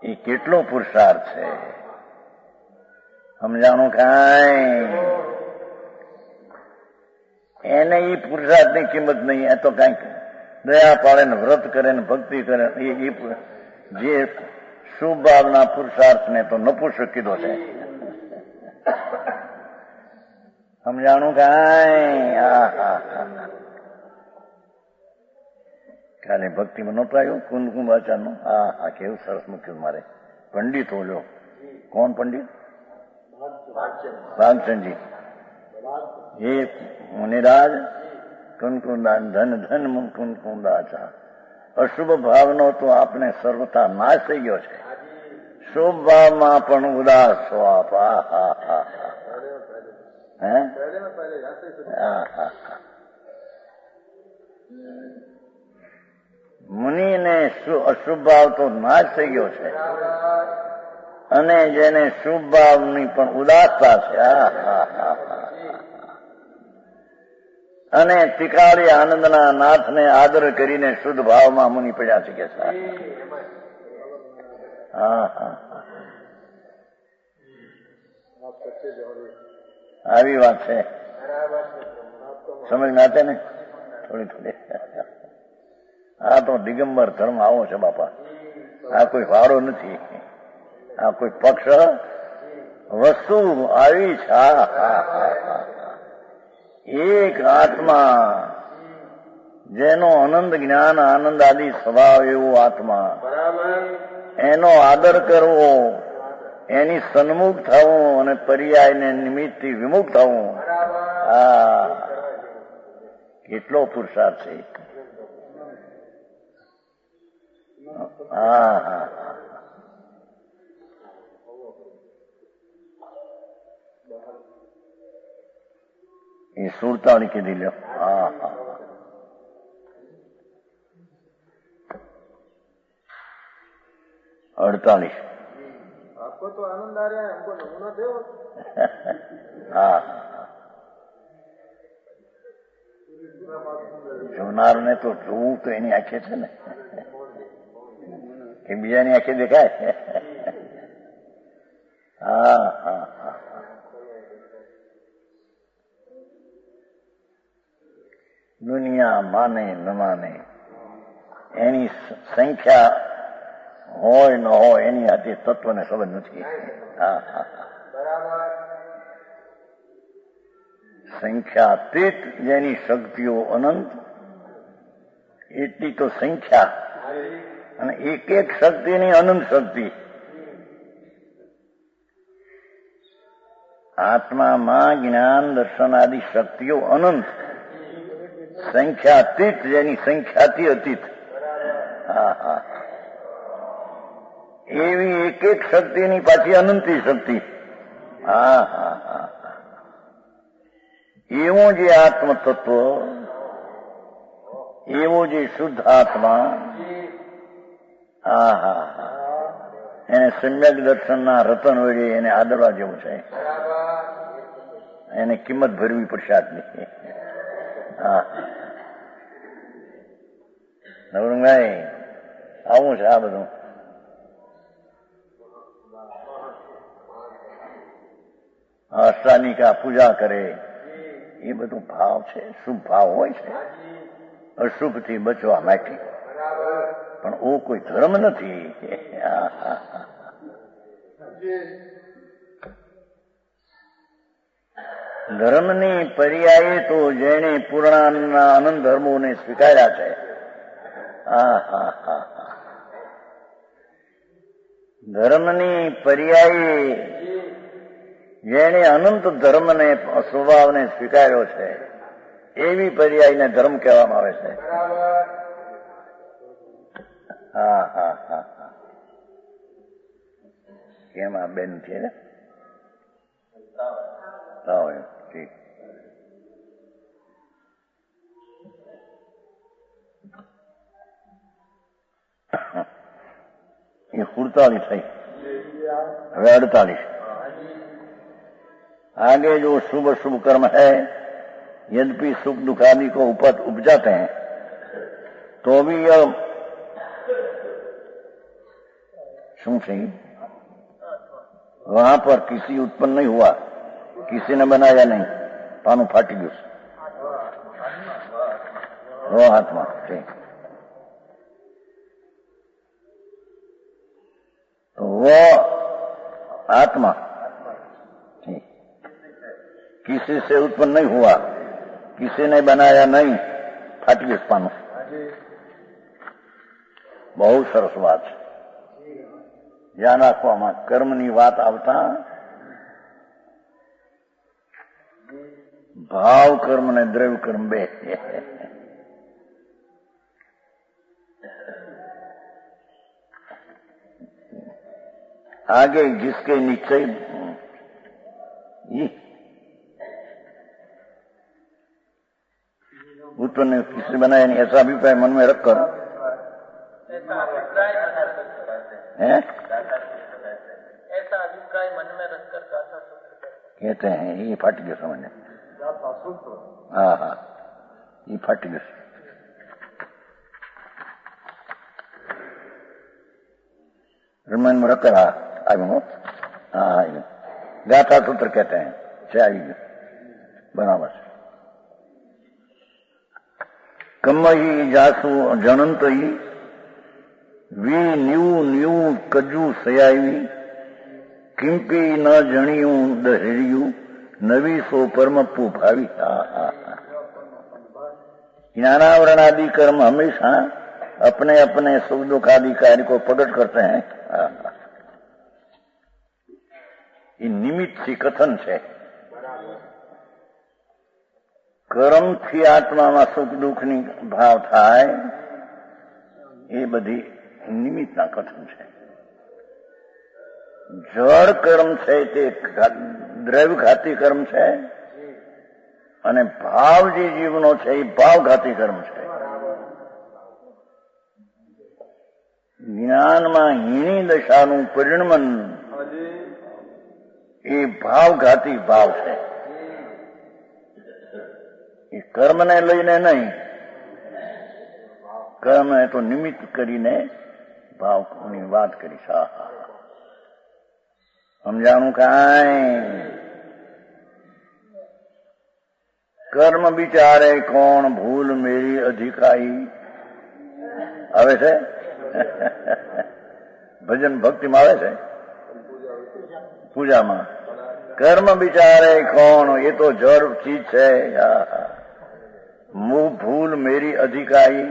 એ કેટલો પુરુષાર્થ છે સમજાણું કાંઈ એને એ પુરુષાર્થની કિંમત નહીં એ તો કાંઈક દયા પાડે ને વ્રત કરે ને ભક્તિ કરે જે શુભ ભાવના પુરુષાર્થને તો નપુંસક કીધો છે સમજાણું કાંઈ કાલે ભક્તિમાં નહોતું આવ્યું કુંદકુંભ આચાર્યનું કેવું સરસ મૂક્યું મારે પંડિત ઓલ્યો કોણ પંડિત ભાગચંદજી એ મુનિરાજ કુંદકુંદા ધન ધન કુંદકુંદાચા અશુભ ભાવનો તો આપણે સર્વથા નાશ થઈ ગયો છે શુભ ભાવમાં પણ ઉદાસ છો આપ મુનિને અશુભ ભાવ તો નાશ થઈ ગયો છે અને જેને શુભ ભાવની પણ ઉદાસતા છે અને ત્રિકાળી આનંદના નાથને આદર કરીને શુદ્ધ ભાવમાં મુનિ પડ્યા છે કે આવી વાત છે સમજ ના ને થોડી થોડી. આ તો દિગંબર ધર્મ આવો છે બાપા. આ કોઈ વારો નથી, આ કોઈ પક્ષ વસ્તુ આવી છે. એક આત્મા જેનો અનંત જ્ઞાન આનંદ આદિ સ્વભાવ એવો આત્મા, એનો આદર કરવો, એની સન્મુખ થવું અને પર્યાયને નિમિત્તથી વિમુખ થવું, આ કેટલો પુરુષાર્થ છે. હા હા એ 47 કીધી લ્યો. હા હા 48. आपको तो आनंद आ रहा है, हमको नमूना दो. હા જોનારને તો જોવું તો એની આંખે છે ને, કે બીજાની આંખે દેખાય. હા હા હા દુનિયા માને ન માને, એની સંખ્યા હોય ન હોય એની હાથે તત્વને ખબર નથી. હા હા સંખ્યાતીત જેની શક્તિઓ અનંત, એટલી તો સંખ્યા, અને એક એક શક્તિની અનંત શક્તિ. આત્મામાં જ્ઞાન દર્શન આદિ શક્તિઓ અનંત, સંખ્યાતીત જેની સંખ્યાથી અતીત. હા હા એવી એક એક શક્તિની પાછી અનંતી શક્તિ. હા હા હા એવું જે આત્મ તત્વ, એવો જે શુદ્ધ આત્મા, હા હા હા એને સમ્યક દર્શનના રતન વડે એને આદરવા જેવું છે. એને કિંમત ભરવી પડશે આજની. હા નવરંગભાઈ આવું છે આ બધું. અષ્ટાનિકા પૂજા કરે એ બધું ભાવ છે, શુભ ભાવ હોય છે, અશુભથી બચવા માટે. પણ ઓ કોઈ ધર્મ નથી. ધર્મની પર્યાયે તો જેણે પૂર્ણાનંદના આનંદ ધર્મોને સ્વીકાર્યા છે. ધર્મની પર્યાયે જેણે અનંત ધર્મને સ્વભાવને સ્વીકાર્યો છે, એવી પર્યાયને ધર્મ કહેવામાં આવે છે. હા હા હા હા કેમ આ બેન છે ને ઠીક. ये 48 થઈ, હવે 48. आगे जो शुभ शुभ कर्म है, यद्यपि सुख दुख आदि को उपजाते हैं, तो भी यह શું છે वहां पर किसी उत्पन्न नहीं हुआ, किसी ने बनाया नहीं. पानु फाटी गયું वो आत्मा છે. तो वो आत्मा किसी से उत्पन्न नहीं हुआ, किसी ने बनाया नहीं. फाटी ગયું પાનું. બહુ સરસ વાત છે. ધ્યાન રાખવામાં કર્મની વાત આવતા ભાવ કર્મ ને દ્રવ્ય કર્મ બે. आगे जिसके निश्चय उत्पन्न किसी बनाया नहीं, ऐसा अभिप्राय मन में रखकर ऐसा अभिप्राय मन में रखकर गाथा सूत्र कहते हैं. ये फट गए समझ. हाँ हाँ ये फट गए. मन में रखकर हाँ गाथा सूत्र कहते हैं. बराबर. કમહી જાસુ જણંતઈ વી ન્યુ કજુ સયાવી કિંપી ન જણિયું દહેર્યું નવી સો પરમપુ ભાવી. ज्ञानावरण आदि कर्म हमेशा अपने अपने सुख दुख आदि कार्य को प्रकट करते हैं. ये निमित्त सी कथन है. कर्म थी आत्मा में सुख दुख नी भाव थाय ये बधी निमित्त ना कथन है. जड़ कर्म है ते द्रव्य घाती कर्म है અને ભાવ જે જીવનો છે એ ભાવઘાતી કર્મ છે. જ્ઞાનમાં હીણી દશાનું પરિણમન એ ભાવઘાતી ભાવ છે. એ કર્મને લઈને નહીં, કર્મ તો નિમિત્ત કરીને ભાવની વાત કરી. સમજાણું કાંઈ? કર્મ વિચારે કોણ ભૂલ મેરી અધિકારી આવે છે. ભજન ભક્તિમાં આવે છે, પૂજામાં. કર્મ વિચારે કોણ એ તો જળ ચીજ છે. ભૂલ મેરી અધિકારી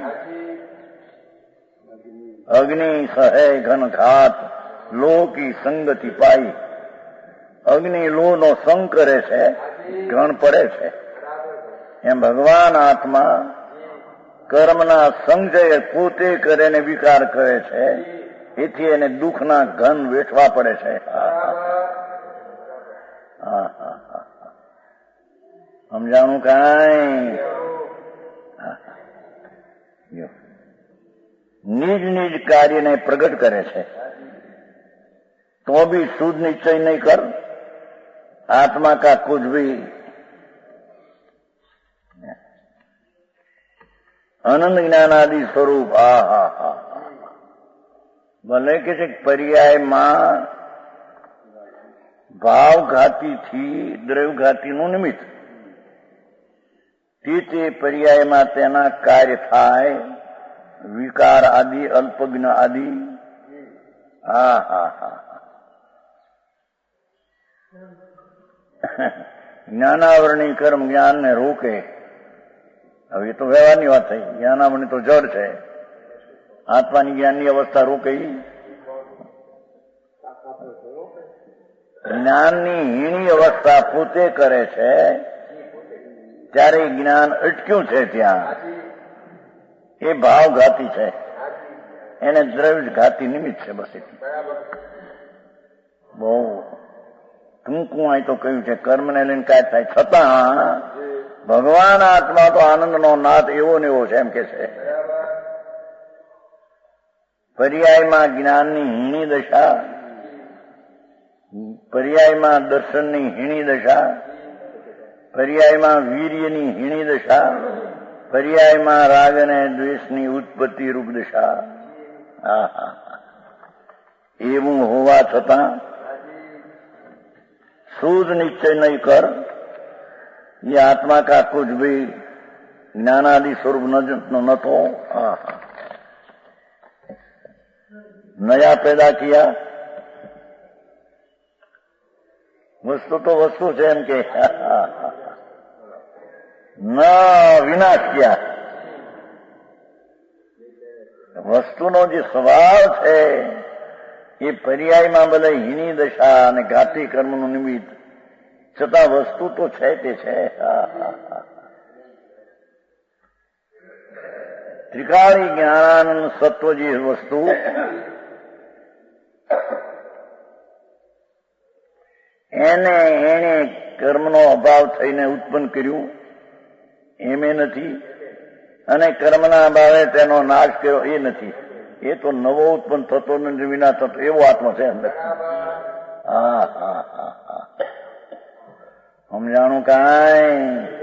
અગ્નિ સહે ઘન ઘાત લો કી સંગતિ પાઈ. અગ્નિ લો નો સંગ કરે છે, ઘણ પડે છે. એમ ભગવાન આત્મા કર્મના સંજય પોતે કરે ને વિકાર કરે છે, એથી એને દુઃખના ઘન વેઠવા પડે છે. સમજાણું કાંઈ? નિજ નિજ કાર્યને પ્રગટ કરે છે તો બી શુદ્ધ નિશ્ચય નહીં કર. આત્મા કા કુછ ભી અનંત જ્ઞાનાદિ સ્વરૂપ. ભલે કે છે પર્યાયમાં ભાવઘાતીથી દ્રવ્યઘાતીનું નિમિત્ત તે પર્યાયમાં તેના કાર્ય થાય, વિકાર આદિ અલ્પજ્ઞ આદિ. જ્ઞાનાવરણી કર્મ જ્ઞાનને રોકે. હવે એ તો વ્યવહારની વાત થઈ. જ્ઞાનાવરણી તો જડ છે. આત્માની જ્ઞાનની અવસ્થા રોકે. જ્ઞાનની હીણી અવસ્થા પોતે કરે છે ત્યારે જ્ઞાન અટક્યું છે ત્યાં એ ભાવઘાતી છે, એને દ્રવ્યઘાતી નિમિત્ત છે. બસ એટલું. બહુ ટૂંકું અહીં તો કહ્યું છે કર્મને લઈને કાંઈ થાય, છતાં ભગવાન આત્મા તો આનંદનો નાથ એવો ને એવો છે એમ કે છે. પર્યાયમાં જ્ઞાનની હીણી દશા, પર્યાયમાં દર્શનની હીણી દશા, પર્યાયમાં વીર્યની હીણી દશા, પર્યાયમાં રાગ અને દ્વેષની ઉત્પત્તિ રૂપ દશા. એવું હોવા છતાં શુદ્ધ નિશ્ચય નહીં કર. ये आत्मा का कुछ भी ज्ञानादि स्वरूप न तो नया पैदा किया. वस्तु तो वस्तु છે એમ કે ન વિનાશ કિયા. વસ્તુનો જે સ્વભાવ છે એ પર્યાયમાં બધા હીની દશા અને ઘાતી કર્મનું નિમિત્ત, છતાં વસ્તુ તો છે તે છે. ત્રિકાળી જ્ઞાનાનંદ સત્વ જે વસ્તુ એને કર્મનો અભાવ થઈને ઉત્પન્ન કર્યું એમ એ નથી, અને કર્મના અભાવે તેનો નાશ કર્યો એ નથી. એ તો નવો ઉત્પન્ન થતો નથી, વિના થતો એવો આત્મા છે અંદર. સમજાણું કાંઈ?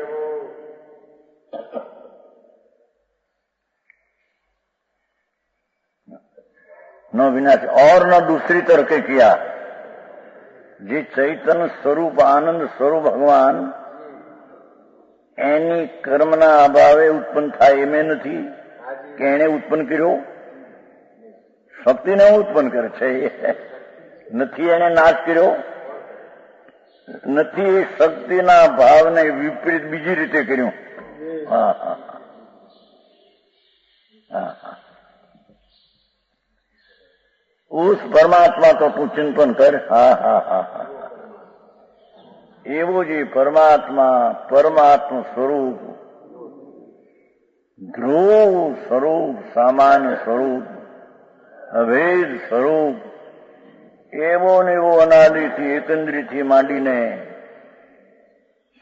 न विनाश और न दूसरी तरह के किया. જે ચૈતન્ય સ્વરૂપ આનંદ સ્વરૂપ ભગવાન એની કર્મના અભાવે ઉત્પન્ન થાય એમ નથી કે એને ઉત્પન્ન કર્યો. શક્તિને ઉત્પન્ન કરે છે, નથી એને નાશ કર્યો, નથી એ શક્તિના ભાવને વિપરીત બીજી રીતે કર્યું. હા હા હા હા. ઉસ પરમાત્મા તો તું ચિંતન કર. હા હા હા હા. એવું જ પરમાત્મા, પરમાત્મ સ્વરૂપ, ધ્રુવ સ્વરૂપ, સામાન્ય સ્વરૂપ, અભેદ સ્વરૂપ, એવો ને એવો અનાદિથી એકંદરીથી માંડીને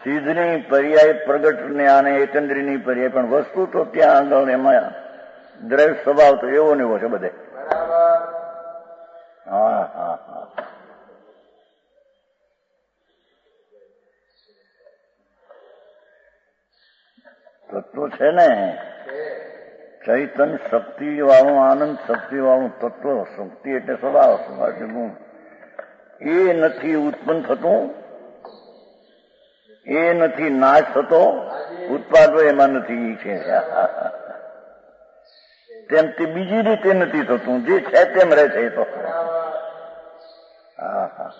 સિદ્ધની પર્યાય પ્રગટ ને આને એકંદરીની પર્યાય, પણ વસ્તુ તો ત્યાં આગળ એમાં દ્રવ્ય સ્વભાવ તો એવો ને એવો છે બધે. હા હા હા. તત્વ છે ને ચૈતન શક્તિ વાળું, આનંદ શક્તિ વાળું તત્વ. શક્તિ એટલે સ્વભાવ, સ્વભાવ એટલે ગુણ. એ નથી ઉત્પન્ન થતું, એ નથી નાશ થતો, ઉત્પાદો એમાં નથી છે. તેમ તે બીજી રીતે નથી થતું, જે છે તેમ રહે છે. તો હા હા.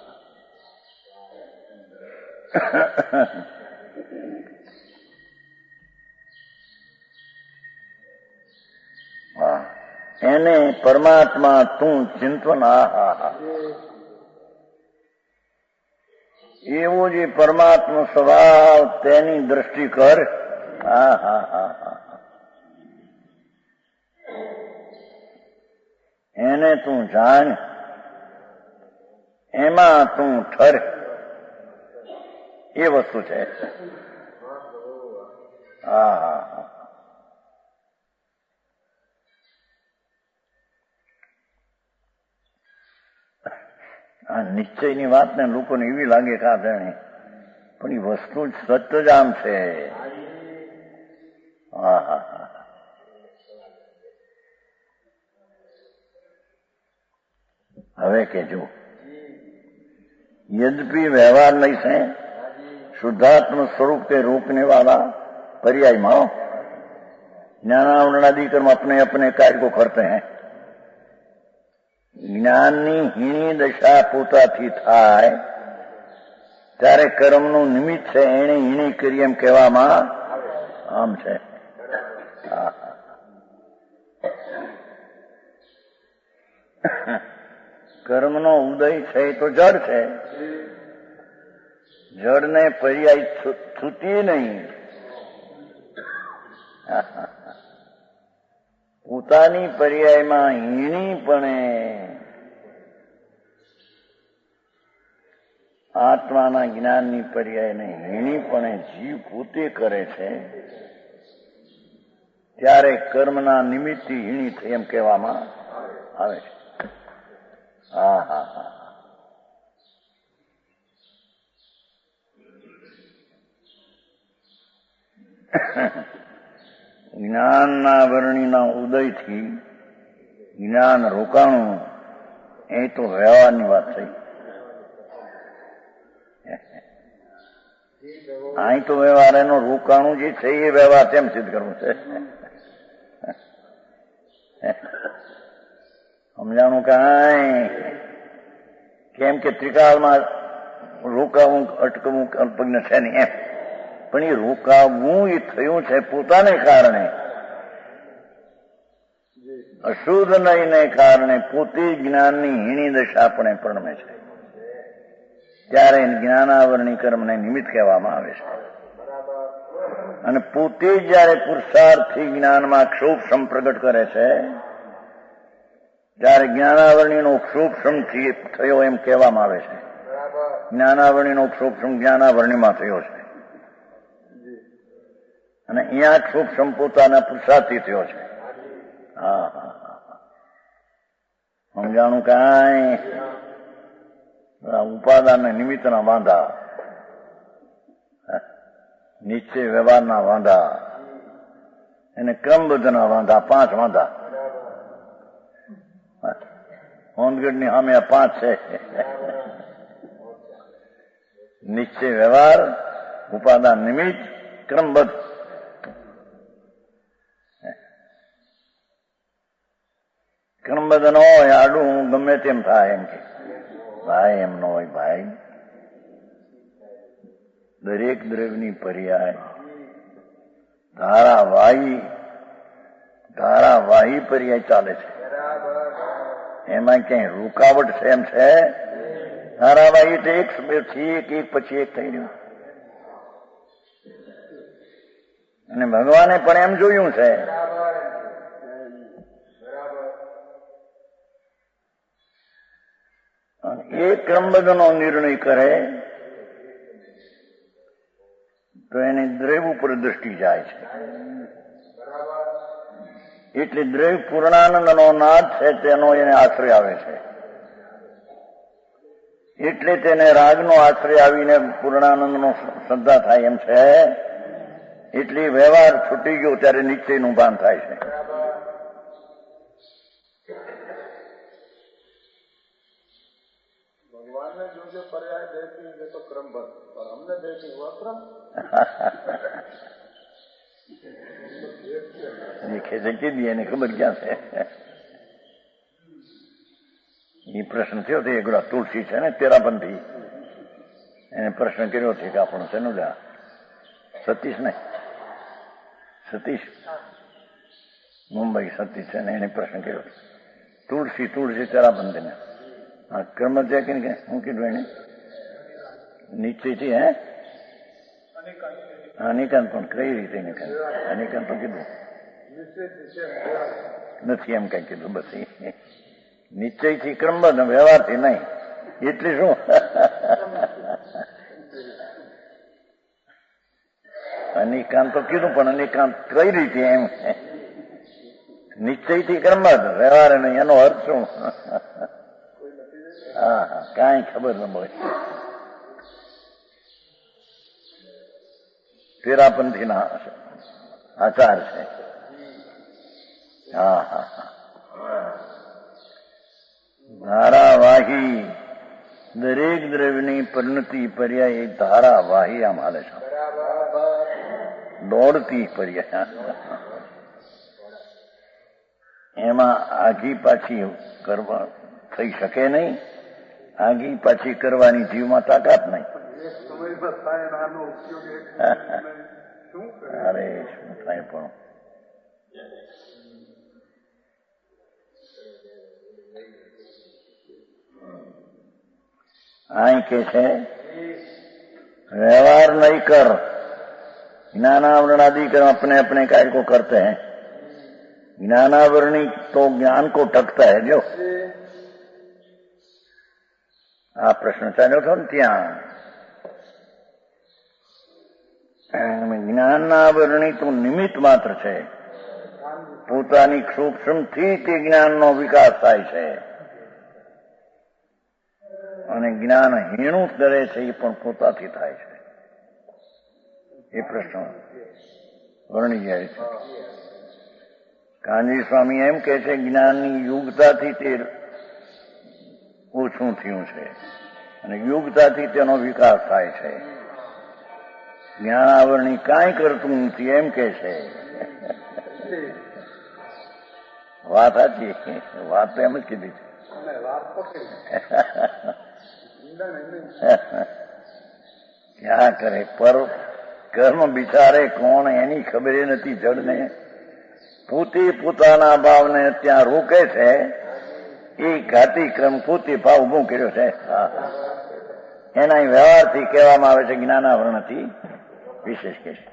એને પરમાત્મા તું ચિંતન. હા હા હા. એવો જે પરમાત્મા સ્વભાવ તેની દ્રષ્ટિ કર. હા હા હા હા. એને તું જાણ, એમાં તું ઠર. એ વસ્તુ છે. હા હા હા. આ નિશ્ચયની વાત ને લોકોને એવી લાગે કે આ જાણે, પણ એ વસ્તુ સત્ય જ આમ છે. હા હા હા. હવે કેજો, यद्यपि व्यवहार नहीं से शुद्धात्म स्वरूप के रोकने वाला पर्याय माओ ज्ञानावरणादि कर्म अपने अपने कार्य को करते हैं. જ્ઞાનની હીણી દશા પોતાથી થાય ત્યારે કર્મનું નિમિત્ત છે, એને હીણી કરી એમ કહેવામાં આમ છે. કર્મનો ઉદય છે એ તો જડ છે. જડને પર્યાય છૂટીએ નહીં. પોતાની પર્યાયમાં હીણીપણે આત્માના જ્ઞાનની પર્યાયને હીણીપણે જીવ પોતે કરે છે, ત્યારે કર્મના નિમિત્તથી હીણી થઈ એમ કહેવામાં આવે છે. હા હા હા. જ્ઞાનના વર્ણીના ઉદયથી જ્ઞાન રોકાણું, એ તો વ્યવહારની વાત થઈ. અહીં તો વ્યવહાર એનો રોકાણું જે છે એ વ્યવહાર કેમ સિદ્ધ કરવું છે? સમજાણું કાંઈ? કેમ કે ત્રિકાળમાં રોકાવું, અટકવું અલ્પજ્ઞ છે નહીં એમ. પણ એ રોકાવું એ થયું છે પોતાને કારણે, અશુદ્ધ નહીંને કારણે પોતે જ્ઞાનની હીણી દશા આપણે પ્રણમે છે, ત્યારે જ્ઞાનાવરણી કર્મને નિમિત્ત કહેવામાં આવે છે. અને પોતે જયારે પુરુષાર્થથી જ્ઞાનમાં ક્ષોભ પ્રગટ કરે છે, ત્યારે જ્ઞાનાવરણીનો ક્ષોભ થયો એમ કહેવામાં આવે છે. જ્ઞાનાવરણીનો ક્ષોભ જ્ઞાનાવરણીમાં થયો છે, અને અહીંયા ક્ષોભ પોતાના પુરુષાર્થથી થયો છે. હા હા હા. સમજાણું કાંઈ? ઉપાદાન નિમિત્તના વાંધા, નિશ્ચય વ્યવહારના વાંધા, એને ક્રમબદ્ધના વાંધા, 5 વાંધા. હોનગઢની સામે આ 5 છે. નિશ્ચય વ્યવહાર, ઉપાદાન નિમિત્ત, ક્રમબદ્ધ. ક્રમબદ્ધ ન હોય આડું ગમે તેમ થાય એમ કે ભાઈ એમ ન હોય ભાઈ. દરેક દ્રવ્યની પર્યાય ધારાવાહી પર્યાય ચાલે છે. એમાં ક્યાંય રૂકાવટ છે એમ છે? ધારાવાહી તો એક પછી એક થઈ રહ્યું. અને ભગવાને પણ એમ જોયું છે. એ ક્રમબદ્ધનો નિર્ણય કરે તો એની દ્રવ્ય ઉપર દ્રષ્ટિ જાય છે. એટલે દ્રવ્ય પૂર્ણાનંદનો નાદ છે તેનો એને આશ્રય આવે છે. એટલે તેને રાગનો આશ્રય આવીને પૂર્ણાનંદનો શ્રદ્ધા થાય એમ છે. એટલે વ્યવહાર છૂટી ગયો ત્યારે નિશ્ચયનું ભાન થાય છે. ભગવાનને જો પર્યાય દેખી એ તો ક્રમબદ્ધ, પણ અમને દેખી અક્રમ દેખે છે કે એને ખબર ક્યાં છે? એ પ્રશ્ન થયો હતો એક તુલસી છે ને તેરાપંથી, એને પ્રશ્ન કર્યો છે કે આપણું છે નું સતીશ ને સતીશ મુંબઈ સતીશ છે ને એને પ્રશ્ન કર્યો તુલસી તેરાપંથી ને ક્રમ છે કે હું કીધું એને નિશ્ચયથી અનિકાંત પણ કઈ રીતે અનિકાંત તો કીધું નથી એમ કઈ કીધું. બસ નિશ્ચયથી ક્રમબદ્ધ વ્યવહારથી નહીં. એટલે શું અનિકાંત તો કીધું પણ અનિકાંત કઈ રીતે એમ નિશ્ચયથી ક્રમબદ્ધ વ્યવહાર નહીં એનો અર્થ શું? હા કાંઈ ખબર ન મળે. તેરાપંથીના આચાર છે. ધારાવાહી દરેક દ્રવ્યની પરિણતિ પર્યાય એક ધારાવાહી આમ હાલે છે. દોડતી પર્યાય. એમાં આગી પાછી કરવા થઈ શકે નહીં. આગી પાછી કરવાની જીવમાં તાકાત નહીં. અરે શું થાય પણ અહીં કે છે व्यवहार नहीं कर ज्ञानावरणादि कर अपने अपने कार्य को करते हैं. ज्ञानावरणी तो ज्ञान को ढकता है. जो આ પ્રશ્ન ચાલ્યો હતો ને ત્યાં જ્ઞાનાવરણી તો નિમિત્ત માત્ર છે. પોતાની સૂક્ષ્મથી તે જ્ઞાનનો વિકાસ થાય છે અને જ્ઞાન હીણું કરે છે એ પણ પોતાથી થાય છે. એ પ્રશ્ન વર્ણી જાય છે. કાનજી સ્વામી એમ કે છે જ્ઞાનની યુગતાથી તે ઓછું થયું છે અને યુગતાથી તેનો વિકાસ થાય છે. જ્ઞાનાવરણી કાંઈ કરતું નથી એમ કે છે. વાત સાચી. વાત તો એમ જ કીધી છે. ક્યાં કરે પર કર્મ બિચારે કોણ એની ખબર નથી. જડને પોતે પોતાના ભાવને ત્યાં રોકે છે. એ ઘાતી ક્રમ પોતે ભાવ ઉભો કર્યો છે. એના વ્યવહારથી કહેવામાં આવે છે જ્ઞાનાવરણથી વિશેષ કે છે.